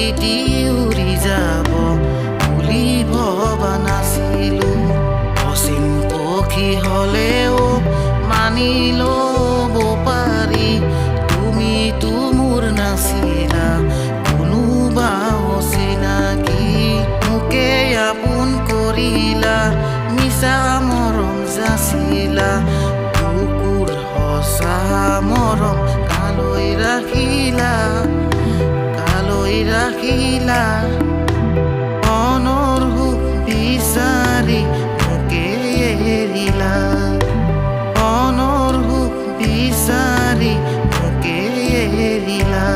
প্ৰীতি উৰি যাব বুলি ভবা নাছিলো। অচিন পক্ষী হ'লেও মানি ল'ব পাৰি, তুমিতো মোৰ নাছিলা কোনোবা অচিনাকি। মোকে আপোন কৰিলা, মিছা মৰম যাচিলা, বুকুৰ সঁচা মৰম কালৈ ৰাখিলা, কালৈ ৰাখিলা। মনৰ সুখ বিচাৰি মোকে এৰিলা, মনৰ সুখ বিচাৰি মোকে এৰিলা।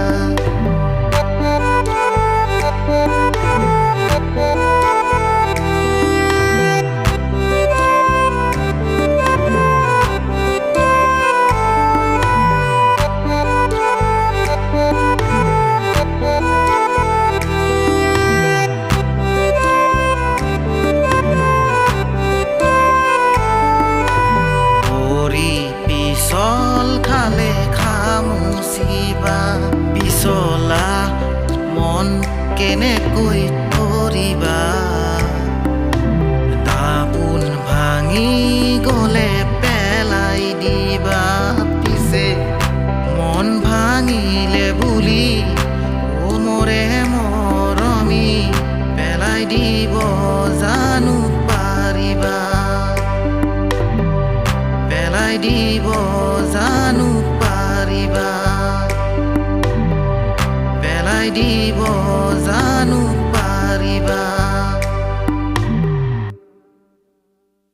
পিছল খালে খামুচিবা, পিছলা মন কেনেকৈ ধৰিবা। তাবোন ভাঙি গ'লে পেলাই দিবা, পিছে মন ভাঙিলে বুলি মৰে মৰমী পেলাই দিব জানো পাৰিবা, পেলাই দিব জানো পাৰিবা, পেলাই দিব জানো